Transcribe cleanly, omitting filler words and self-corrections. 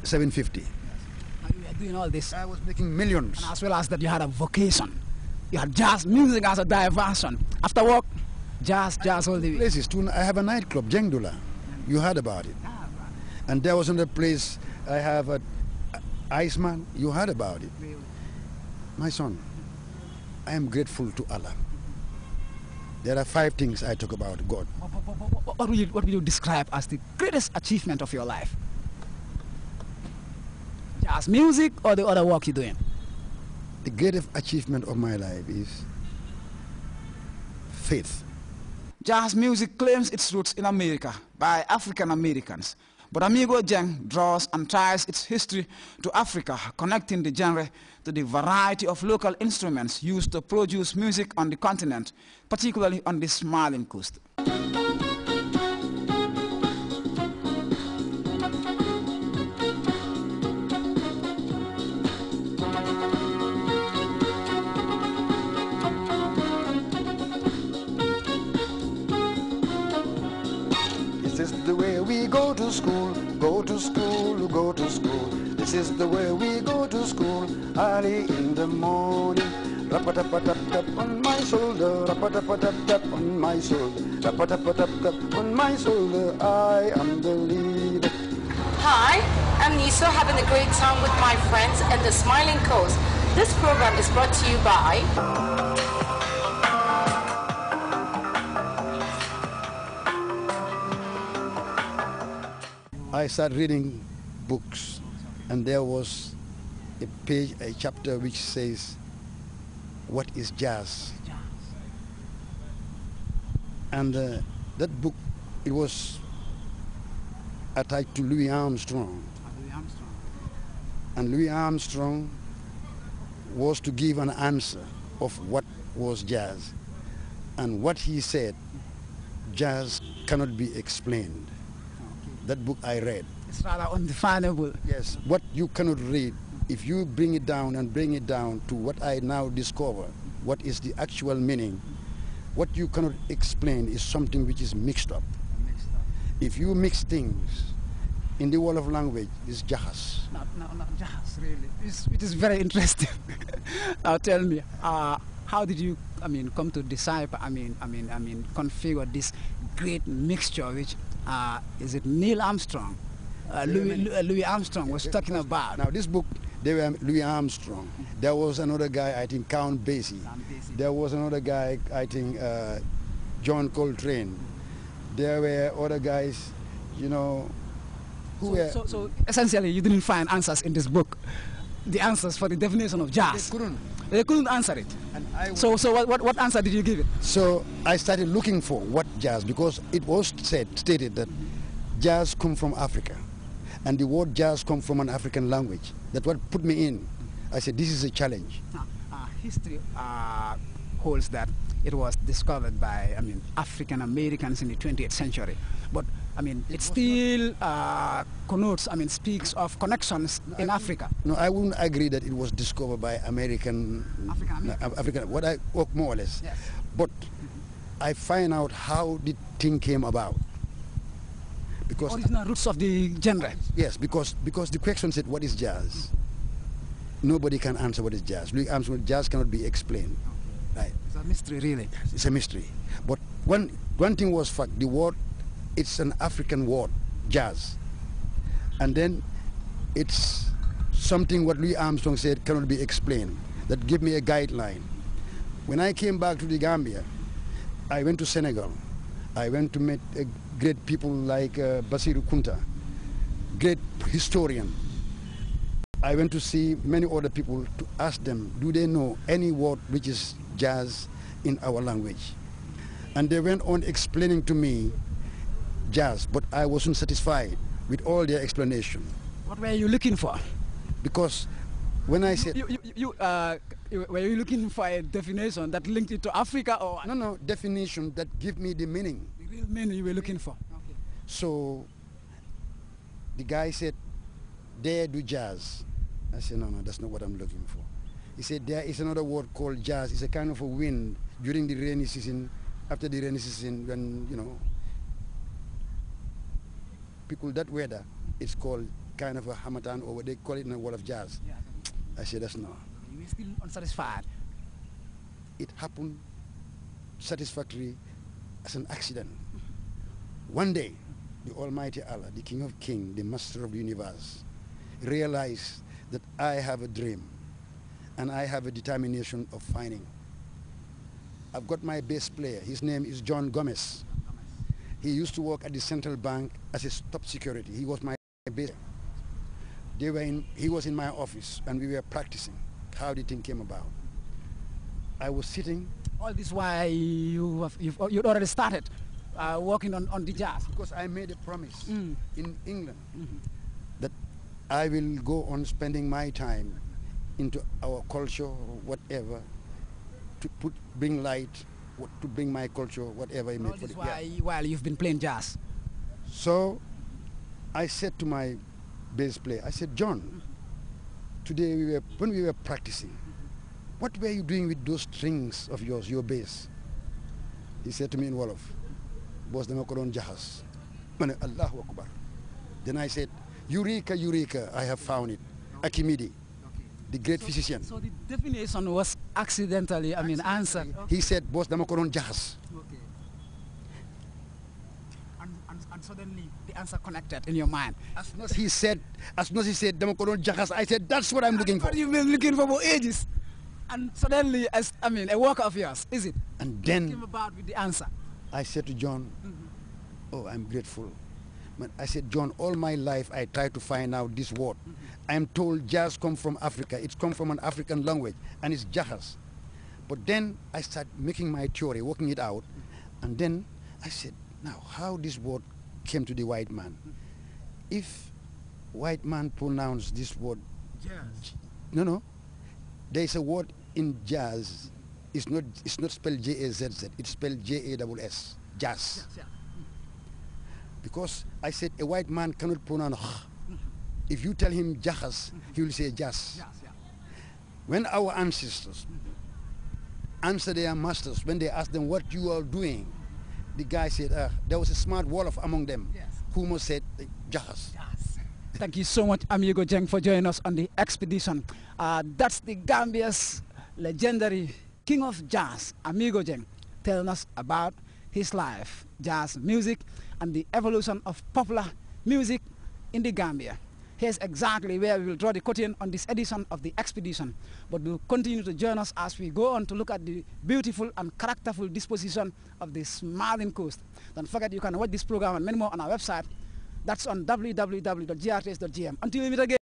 750. And you were doing all this. I was making millions. And as well as that, you had a vocation. You had jazz music as a diversion. After work, jazz all the way. Places too. I have a nightclub, Jengdula. You heard about it. And there was another place. I have a Iceman. You heard about it. Really? My son, I am grateful to Allah. There are 5 things I talk about God. What will you describe as the greatest achievement of your life? Jazz music or the other work you're doing? The greatest achievement of my life is faith. Jazz music claims its roots in America by African Americans. But Amigo Jeng draws and ties its history to Africa, connecting the genre to the variety of local instruments used to produce music on the continent, particularly on the Smiling Coast. This is the way we go to school, go to school, go to school. This is the way we go to school, early in the morning. Rap-a-tap-a-tap-tap on my shoulder, rap-a-tap-a-tap-tap on my shoulder, rap-a-tap-a-tap-tap on my shoulder, I am the leader. Hi, I'm Nisa, having a great time with my friends in the Smiling Coast. This program is brought to you by... I started reading books, and there was a page, a chapter which says, what is jazz? And that book, it was attached to Louis Armstrong. And Louis Armstrong was to give an answer of what was jazz. And what he said, jazz cannot be explained. That book I read. It's rather undefinable. Yes, what you cannot read, if you bring it down and bring it down to what I now discover, what is the actual meaning, what you cannot explain is something which is mixed up. If you mix things, in the world of language, it's jazz. Not jazz, really. It is very interesting. Now tell me, how did you, come to decipher, configure this great mixture which, is it Neil Armstrong? Louis Armstrong was talking about. Now this book, they were Louis Armstrong. There was another guy, I think Count Basie. There was another guy, I think John Coltrane. There were other guys, you know, who were... So essentially you didn't find answers in this book, the answers for the definition of jazz. They couldn't answer it. And so what answer did you give it? So I started looking for what jazz, because it was stated that jazz come from Africa. And the word jazz come from an African language. That's what put me in. I said, this is a challenge. History holds that it was discovered by, African Americans in the 20th century. But, it still connotes, speaks of connections in Africa. No, I wouldn't agree that it was discovered by African, what I work more or less. Yes. But I find out how the thing came about. Because original roots of the genre. Yes, because the question said, what is jazz? Nobody can answer what is jazz. Louis Armstrong, jazz cannot be explained. Right. It's a mystery, really. It's a mystery. But one thing was fact, the word, it's an African word, jazz. And then it's something what Louis Armstrong said cannot be explained. That gave me a guideline. When I came back to the Gambia, I went to Senegal. I went to meet great people like Basiru Kunta, great historian. I went to see many other people to ask them, do they know any word which is jazz in our language? And they went on explaining to me jazz, but I wasn't satisfied with all their explanation. What were you looking for? Because when I said... were you looking for a definition that linked it to Africa or... No, definition that give me the meaning. The real meaning you were looking for. Okay. So the guy said, there do jazz. I said, no, that's not what I'm looking for. He said, there is another word called jazz. It's a kind of a wind during the rainy season, after the rainy season, when, people, that weather, it's called kind of a hamatan, or what they call it in the world of jazz. Yeah. I said, that's no. You're still unsatisfied. It happened satisfactory as an accident. One day, the Almighty Allah, the King of Kings, the Master of the universe, realized that I have a dream and I have a determination of finding. I've got my bass player. His name is John Gomez. He used to work at the central bank as a top security. He was my bass player. He was in my office and we were practicing how the thing came about. I was sitting. All this why you'd already started working on the jazz? Because I made a promise in England that I will go on spending my time into our culture, whatever, to bring light, to bring my culture, whatever I made. All this while you've been playing jazz? So I said to my bass player, I said, John, today when we were practicing, what were you doing with those strings of yours, your bass? He said to me in Wolof, Boss dama ko don jahas. Mane Allahu Akbar. Then I said, Eureka, Eureka, I have found it. Archimedes, the great physician. So the definition was accidentally, answered. He said, Boss dama ko don jahas. Okay. And suddenly the answer connected in your mind. As soon as he said, dama ko don jahas, I said, that's what I'm looking for. What you've been looking for ages. And suddenly, a work of yours, is it? And then came about with the answer. I said to John, oh, I'm grateful. But I said, John, all my life I tried to find out this word. I am told jazz comes from Africa. It's come from an African language, and it's jahas. But then I started making my theory, working it out, and then I said, now, how this word came to the white man? If white man pronounced this word, Jazz. no, there is a word in jazz. It's not spelled J-A-Z-Z. It's spelled J-A-S-S. Jazz. Yeah. Because I said a white man cannot pronounce. If you tell him jahas, he will say jazz. Yeah. When our ancestors answer their masters, when they ask them what you are doing, the guy said, there was a smart Wolof among them who must say jahas. Yes. Thank you so much, Amigo Jeng, for joining us on the expedition. That's the Gambia's legendary king of jazz, Amigo Jeng, telling us about his life, jazz music, and the evolution of popular music in the Gambia. Here's exactly where we will draw the curtain on this edition of the expedition. But we'll continue to join us as we go on to look at the beautiful and characterful disposition of the smiling coast. Don't forget you can watch this program and many more on our website. That's on www.grts.gm. Until we meet again.